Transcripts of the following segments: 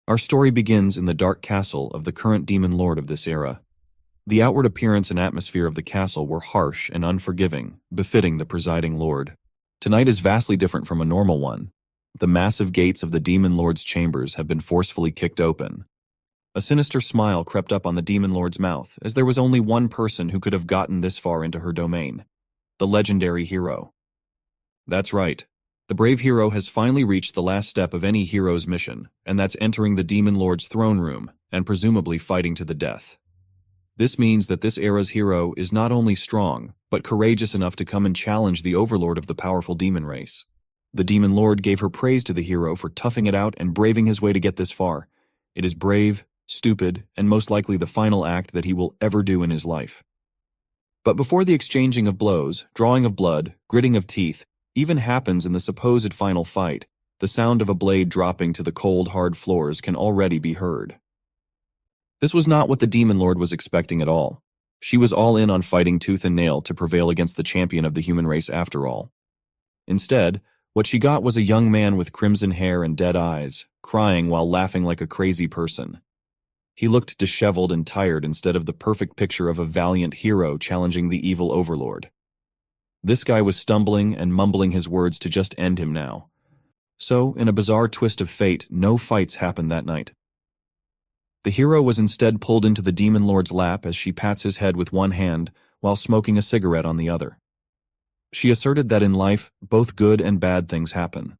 Our story begins in the dark castle of the current demon lord of this era. The outward appearance and atmosphere of the castle were harsh and unforgiving, befitting the presiding lord. Tonight is vastly different from a normal one. The massive gates of the demon lord's chambers have been forcefully kicked open. A sinister smile crept up on the demon lord's mouth, as there was only one person who could have gotten this far into her domain: the legendary hero. That's right. The brave hero has finally reached the last step of any hero's mission, and that's entering the demon lord's throne room and presumably fighting to the death. This means that this era's hero is not only strong, but courageous enough to come and challenge the overlord of the powerful demon race. The demon lord gave her praise to the hero for toughing it out and braving his way to get this far. It is brave, stupid, and most likely the final act that he will ever do in his life. But before the exchanging of blows, drawing of blood, gritting of teeth, even happens in the supposed final fight, the sound of a blade dropping to the cold, hard floors can already be heard. This was not what the demon lord was expecting at all. She was all in on fighting tooth and nail to prevail against the champion of the human race after all. Instead, what she got was a young man with crimson hair and dead eyes, crying while laughing like a crazy person. He looked disheveled and tired instead of the perfect picture of a valiant hero challenging the evil overlord. This guy was stumbling and mumbling his words to just end him now. So, in a bizarre twist of fate, no fights happened that night. The hero was instead pulled into the demon lord's lap as she pats his head with one hand while smoking a cigarette on the other. She asserted that in life, both good and bad things happen.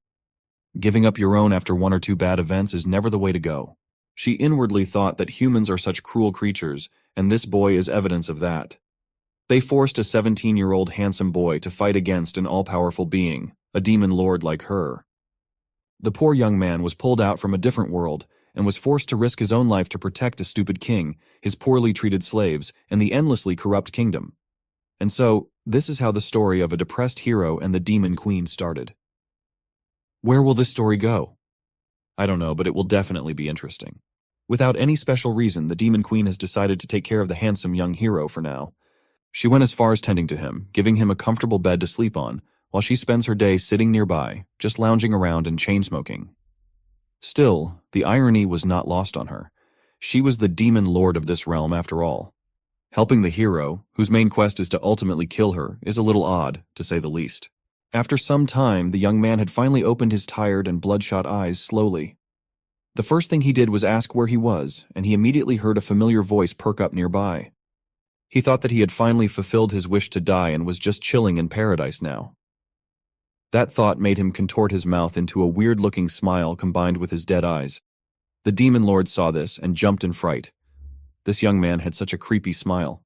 Giving up your own after one or two bad events is never the way to go. She inwardly thought that humans are such cruel creatures, and this boy is evidence of that. They forced a 17-year-old handsome boy to fight against an all-powerful being, a demon lord like her. The poor young man was pulled out from a different world and was forced to risk his own life to protect a stupid king, his poorly treated slaves, and the endlessly corrupt kingdom. And so, this is how the story of a depressed hero and the demon queen started. Where will this story go? I don't know, but it will definitely be interesting. Without any special reason, the demon queen has decided to take care of the handsome young hero for now. She went as far as tending to him, giving him a comfortable bed to sleep on, while she spends her day sitting nearby, just lounging around and chain-smoking. Still, the irony was not lost on her. She was the demon lord of this realm after all. Helping the hero, whose main quest is to ultimately kill her, is a little odd, to say the least. After some time, the young man had finally opened his tired and bloodshot eyes slowly. The first thing he did was ask where he was, and he immediately heard a familiar voice perk up nearby. He thought that he had finally fulfilled his wish to die and was just chilling in paradise now. That thought made him contort his mouth into a weird-looking smile combined with his dead eyes. The demon lord saw this and jumped in fright. This young man had such a creepy smile.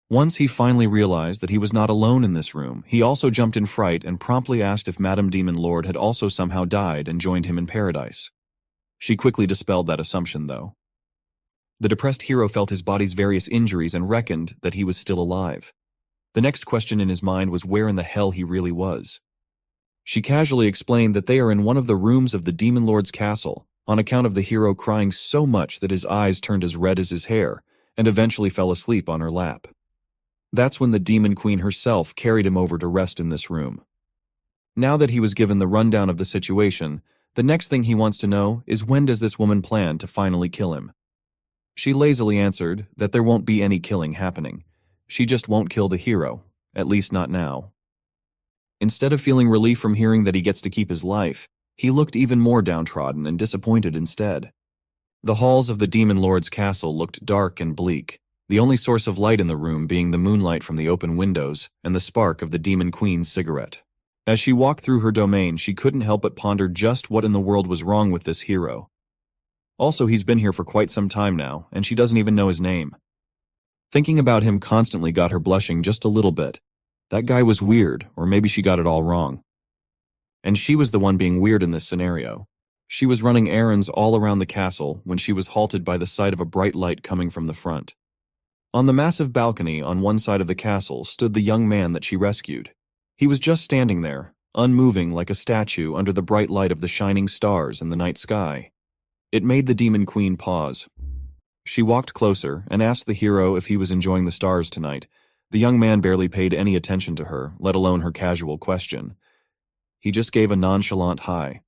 Once he finally realized that he was not alone in this room, he also jumped in fright and promptly asked if Madame Demon Lord had also somehow died and joined him in paradise. She quickly dispelled that assumption, though. The depressed hero felt his body's various injuries and reckoned that he was still alive. The next question in his mind was where in the hell he really was. She casually explained that they are in one of the rooms of the Demon Lord's castle, on account of the hero crying so much that his eyes turned as red as his hair, and eventually fell asleep on her lap. That's when the Demon Queen herself carried him over to rest in this room. Now that he was given the rundown of the situation, the next thing he wants to know is when does this woman plan to finally kill him? She lazily answered that there won't be any killing happening. She just won't kill the hero, at least not now. Instead of feeling relief from hearing that he gets to keep his life, he looked even more downtrodden and disappointed instead. The halls of the Demon Lord's castle looked dark and bleak, the only source of light in the room being the moonlight from the open windows and the spark of the Demon Queen's cigarette. As she walked through her domain, she couldn't help but ponder just what in the world was wrong with this hero. Also, he's been here for quite some time now, and she doesn't even know his name. Thinking about him constantly got her blushing just a little bit. That guy was weird, or maybe she got it all wrong. And she was the one being weird in this scenario. She was running errands all around the castle when she was halted by the sight of a bright light coming from the front. On the massive balcony on one side of the castle stood the young man that she rescued. He was just standing there, unmoving like a statue under the bright light of the shining stars in the night sky. It made the Demon Queen pause. She walked closer and asked the hero if he was enjoying the stars tonight. The young man barely paid any attention to her, let alone her casual question. He just gave a nonchalant hi.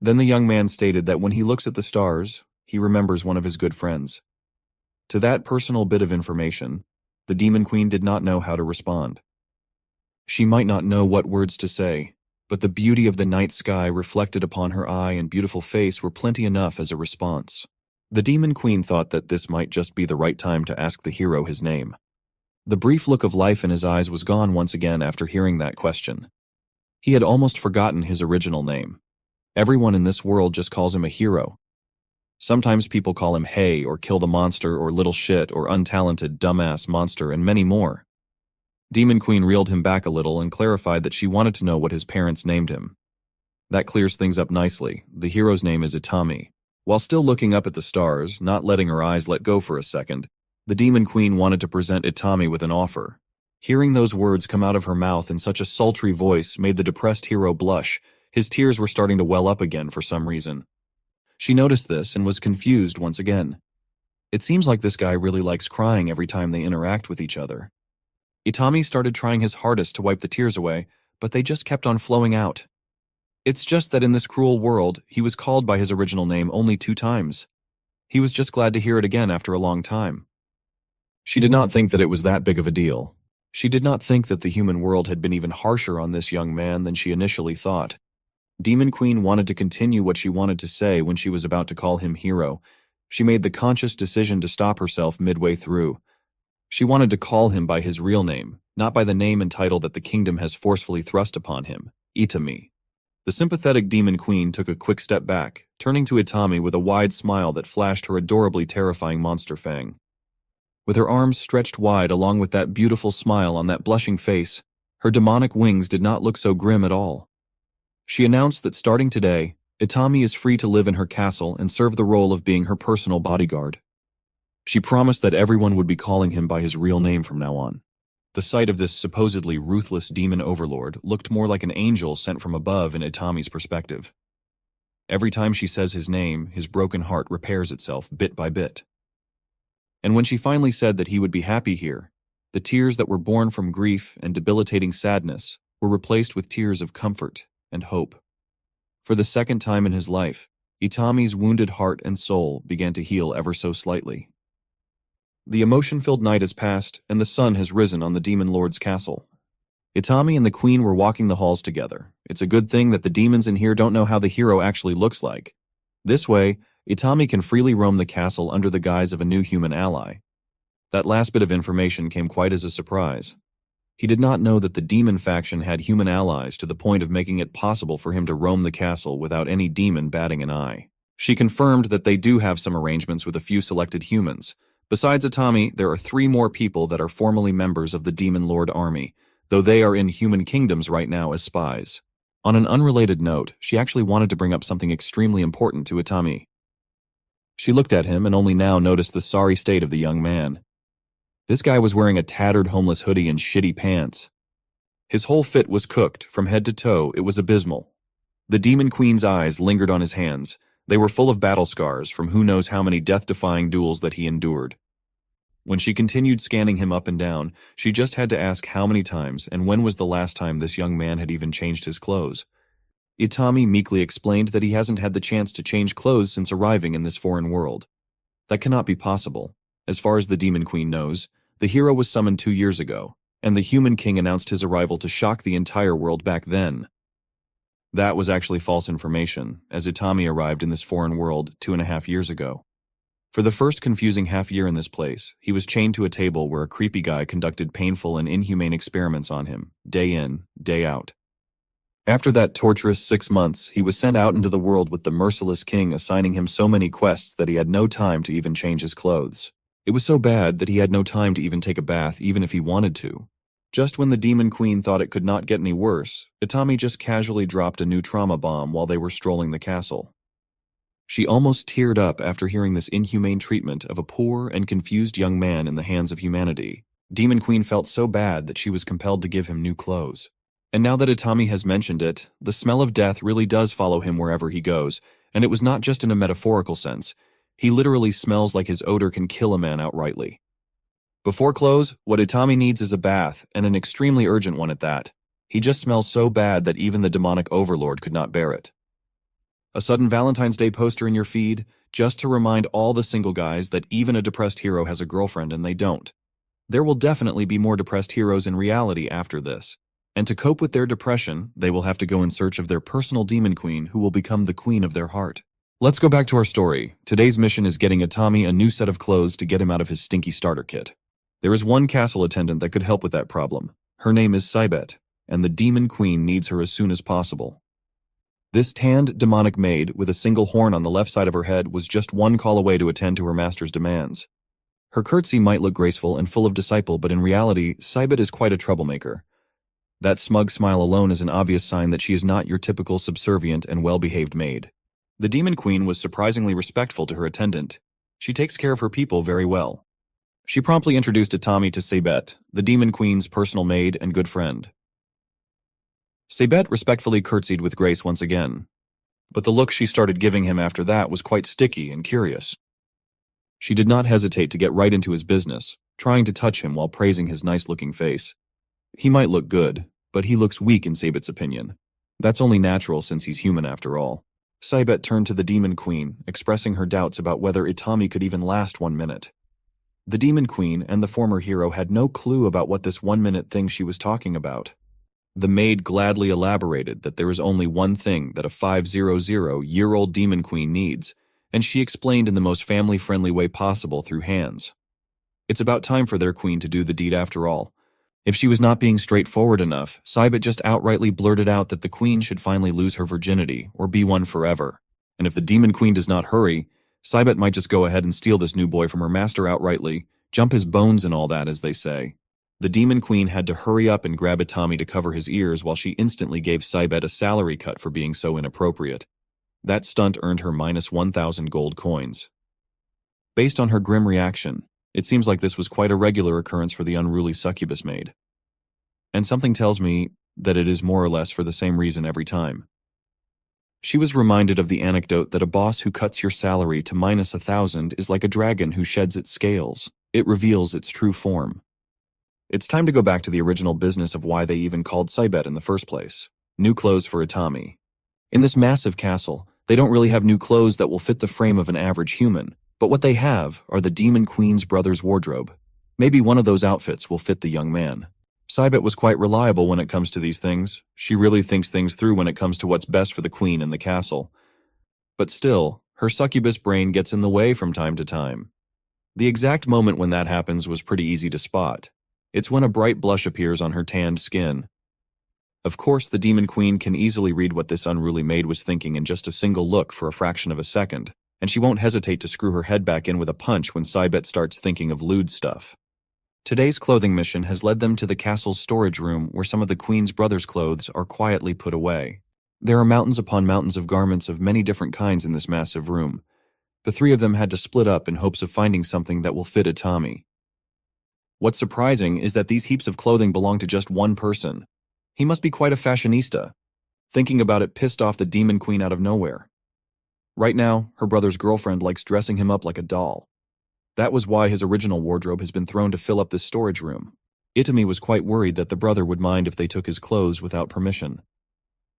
Then the young man stated that when he looks at the stars, he remembers one of his good friends. To that personal bit of information, the Demon Queen did not know how to respond. She might not know what words to say, but the beauty of the night sky reflected upon her eye and beautiful face were plenty enough as a response. The Demon Queen thought that this might just be the right time to ask the hero his name. The brief look of life in his eyes was gone once again after hearing that question. He had almost forgotten his original name. Everyone in this world just calls him a hero. Sometimes people call him Hey or Kill the Monster or Little Shit or Untalented Dumbass Monster and many more. Demon Queen reeled him back a little and clarified that she wanted to know what his parents named him. That clears things up nicely. The hero's name is Itami. While still looking up at the stars, not letting her eyes let go for a second, the Demon Queen wanted to present Itami with an offer. Hearing those words come out of her mouth in such a sultry voice made the depressed hero blush. His tears were starting to well up again for some reason. She noticed this and was confused once again. It seems like this guy really likes crying every time they interact with each other. Itami started trying his hardest to wipe the tears away, but they just kept on flowing out. It's just that in this cruel world, he was called by his original name only 2 times. He was just glad to hear it again after a long time. She did not think that it was that big of a deal. She did not think that the human world had been even harsher on this young man than she initially thought. Demon Queen wanted to continue what she wanted to say when she was about to call him hero. She made the conscious decision to stop herself midway through. She wanted to call him by his real name, not by the name and title that the kingdom has forcefully thrust upon him, Itami. The sympathetic Demon Queen took a quick step back, turning to Itami with a wide smile that flashed her adorably terrifying monster fang. With her arms stretched wide along with that beautiful smile on that blushing face, her demonic wings did not look so grim at all. She announced that starting today, Itami is free to live in her castle and serve the role of being her personal bodyguard. She promised that everyone would be calling him by his real name from now on. The sight of this supposedly ruthless demon overlord looked more like an angel sent from above in Itami's perspective. Every time she says his name, his broken heart repairs itself bit by bit. And when she finally said that he would be happy here, the tears that were born from grief and debilitating sadness were replaced with tears of comfort and hope. For the second time in his life, Itami's wounded heart and soul began to heal ever so slightly. The emotion-filled night has passed, and the sun has risen on the Demon Lord's castle. Itami and the Queen were walking the halls together. It's a good thing that the demons in here don't know how the hero actually looks like. This way, Itami can freely roam the castle under the guise of a new human ally. That last bit of information came quite as a surprise. He did not know that the demon faction had human allies to the point of making it possible for him to roam the castle without any demon batting an eye. She confirmed that they do have some arrangements with a few selected humans. Besides Itami, there are 3 more people that are formally members of the Demon Lord army, though they are in human kingdoms right now as spies. On an unrelated note, she actually wanted to bring up something extremely important to Itami. She looked at him and only now noticed the sorry state of the young man. This guy was wearing a tattered homeless hoodie and shitty pants. His whole fit was cooked, from head to toe. It was abysmal. The Demon Queen's eyes lingered on his hands. They were full of battle scars from who knows how many death-defying duels that he endured. When she continued scanning him up and down, she just had to ask how many times and when was the last time this young man had even changed his clothes. Itami meekly explained that he hasn't had the chance to change clothes since arriving in this foreign world. That cannot be possible. As far as the Demon Queen knows, the hero was summoned 2 years ago, and the Human King announced his arrival to shock the entire world back then. That was actually false information, as Itami arrived in this foreign world 2.5 years ago. For the first confusing half year in this place, he was chained to a table where a creepy guy conducted painful and inhumane experiments on him, day in, day out. After that torturous 6 months, he was sent out into the world with the merciless king assigning him so many quests that he had no time to even change his clothes. It was so bad that he had no time to even take a bath even if he wanted to. Just when the Demon Queen thought it could not get any worse, Itami just casually dropped a new trauma bomb while they were strolling the castle. She almost teared up after hearing this inhumane treatment of a poor and confused young man in the hands of humanity. Demon Queen felt so bad that she was compelled to give him new clothes. And now that Itami has mentioned it, the smell of death really does follow him wherever he goes, and it was not just in a metaphorical sense. He literally smells like his odor can kill a man outrightly. Before clothes, what Itami needs is a bath, and an extremely urgent one at that. He just smells so bad that even the demonic overlord could not bear it. A sudden Valentine's Day poster in your feed, just to remind all the single guys that even a depressed hero has a girlfriend and they don't. There will definitely be more depressed heroes in reality after this. And to cope with their depression, they will have to go in search of their personal demon queen who will become the queen of their heart. Let's go back to our story. Today's mission is getting Itami a new set of clothes to get him out of his stinky starter kit. There is one castle attendant that could help with that problem. Her name is Saibet, and the demon queen needs her as soon as possible. This tanned demonic maid with a single horn on the left side of her head was just one call away to attend to her master's demands. Her curtsy might look graceful and full of disciple, but in reality, Saibet is quite a troublemaker. That smug smile alone is an obvious sign that she is not your typical subservient and well-behaved maid. The demon queen was surprisingly respectful to her attendant. She takes care of her people very well. She promptly introduced Itami to Saibet, the demon queen's personal maid and good friend. Saibet respectfully curtsied with grace once again, but the look she started giving him after that was quite sticky and curious. She did not hesitate to get right into his business, trying to touch him while praising his nice-looking face. He might look good, but he looks weak in Saibet's opinion. That's only natural since he's human after all. Saibet turned to the demon queen, expressing her doubts about whether Itami could even last 1 minute. The demon queen and the former hero had no clue about what this 1-minute thing she was talking about. The maid gladly elaborated that there is only one thing that a 500-year-old demon queen needs, and she explained in the most family-friendly way possible through hands. It's about time for their queen to do the deed after all. If she was not being straightforward enough, Saibet just outrightly blurted out that the queen should finally lose her virginity, or be one forever. And if the demon queen does not hurry, Saibet might just go ahead and steal this new boy from her master outrightly, jump his bones and all that, as they say. The demon queen had to hurry up and grab Itami to cover his ears while she instantly gave Saibet a salary cut for being so inappropriate. That stunt earned her minus 1,000 gold coins. Based on her grim reaction, it seems like this was quite a regular occurrence for the unruly succubus maid. And something tells me that it is more or less for the same reason every time. She was reminded of the anecdote that a boss who cuts your salary to minus 1,000 is like a dragon who sheds its scales. It reveals its true form. It's time to go back to the original business of why they even called Saibet in the first place. New clothes for Itami. In this massive castle, they don't really have new clothes that will fit the frame of an average human. But what they have are the Demon Queen's brother's wardrobe. Maybe one of those outfits will fit the young man. Saibet was quite reliable when it comes to these things. She really thinks things through when it comes to what's best for the queen and the castle. But still, her succubus brain gets in the way from time to time. The exact moment when that happens was pretty easy to spot. It's when a bright blush appears on her tanned skin. Of course, the Demon Queen can easily read what this unruly maid was thinking in just a single look for a fraction of a second. And she won't hesitate to screw her head back in with a punch when Saibet starts thinking of lewd stuff. Today's clothing mission has led them to the castle's storage room where some of the Queen's brothers' clothes are quietly put away. There are mountains upon mountains of garments of many different kinds in this massive room. The three of them had to split up in hopes of finding something that will fit Itami. What's surprising is that these heaps of clothing belong to just one person. He must be quite a fashionista. Thinking about it pissed off the Demon Queen out of nowhere. Right now, her brother's girlfriend likes dressing him up like a doll. That was why his original wardrobe has been thrown to fill up this storage room. Itami was quite worried that the brother would mind if they took his clothes without permission.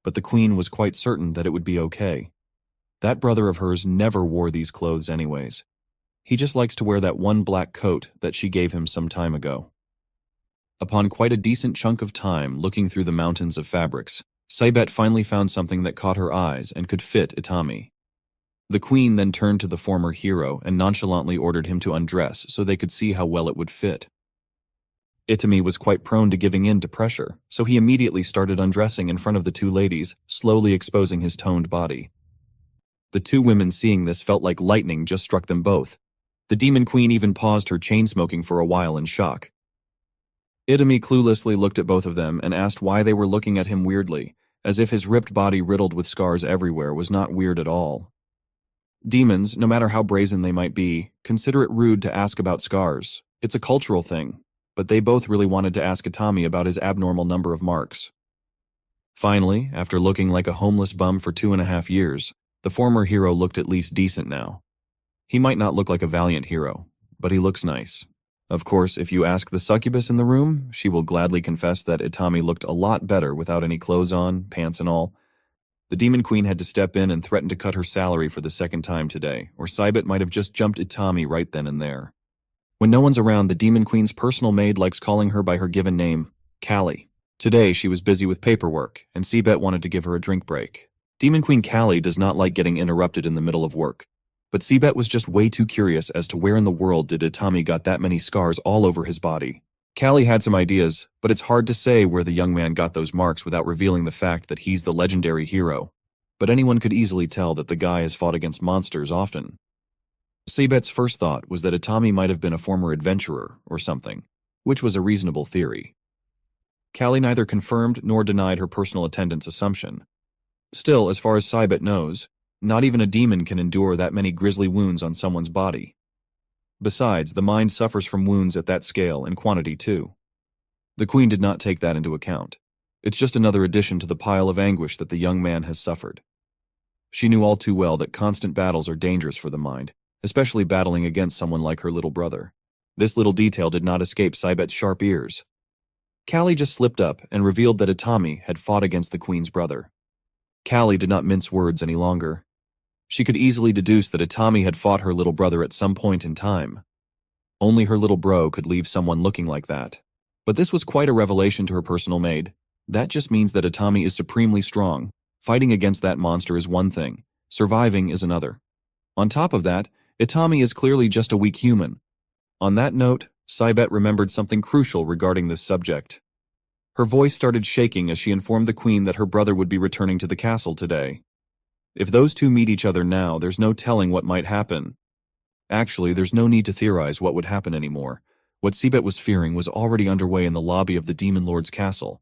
But the queen was quite certain that it would be okay. That brother of hers never wore these clothes anyways. He just likes to wear that one black coat that she gave him some time ago. Upon quite a decent chunk of time looking through the mountains of fabrics, Saibet finally found something that caught her eyes and could fit Itami. The queen then turned to the former hero and nonchalantly ordered him to undress so they could see how well it would fit. Itami was quite prone to giving in to pressure, so he immediately started undressing in front of the two ladies, slowly exposing his toned body. The two women seeing this felt like lightning just struck them both. The Demon Queen even paused her chain smoking for a while in shock. Itami cluelessly looked at both of them and asked why they were looking at him weirdly, as if his ripped body riddled with scars everywhere was not weird at all. Demons, no matter how brazen they might be, consider it rude to ask about scars. It's a cultural thing, but they both really wanted to ask Itami about his abnormal number of marks. Finally, after looking like a homeless bum for 2.5 years, the former hero looked at least decent now. He might not look like a valiant hero, but he looks nice. Of course, if you ask the succubus in the room, she will gladly confess that Itami looked a lot better without any clothes on, pants and all. The Demon Queen had to step in and threaten to cut her salary for the second time today, or Cybet might have just jumped Itami right then and there. When no one's around, the Demon Queen's personal maid likes calling her by her given name, Callie. Today, she was busy with paperwork, and Cybet wanted to give her a drink break. Demon Queen Callie does not like getting interrupted in the middle of work, but Cybet was just way too curious as to where in the world did Itami got that many scars all over his body. Callie had some ideas, but it's hard to say where the young man got those marks without revealing the fact that he's the legendary hero. But anyone could easily tell that the guy has fought against monsters often. Cybet's first thought was that Itami might have been a former adventurer or something, which was a reasonable theory. Callie neither confirmed nor denied her personal attendance assumption. Still, as far as Cybet knows, not even a demon can endure that many grisly wounds on someone's body. Besides, the mind suffers from wounds at that scale and quantity too. The Queen did not take that into account. It's just another addition to the pile of anguish that the young man has suffered. She knew all too well that constant battles are dangerous for the mind, especially battling against someone like her little brother. This little detail did not escape Cybet's sharp ears. Callie just slipped up and revealed that Itami had fought against the Queen's brother. Callie did not mince words any longer. She could easily deduce that Itami had fought her little brother at some point in time. Only her little bro could leave someone looking like that. But this was quite a revelation to her personal maid. That just means that Itami is supremely strong. Fighting against that monster is one thing. Surviving is another. On top of that, Itami is clearly just a weak human. On that note, Cybet remembered something crucial regarding this subject. Her voice started shaking as she informed the Queen that her brother would be returning to the castle today. If those two meet each other now, there's no telling what might happen. Actually, there's no need to theorize what would happen anymore. What Cybet was fearing was already underway in the lobby of the Demon Lord's castle,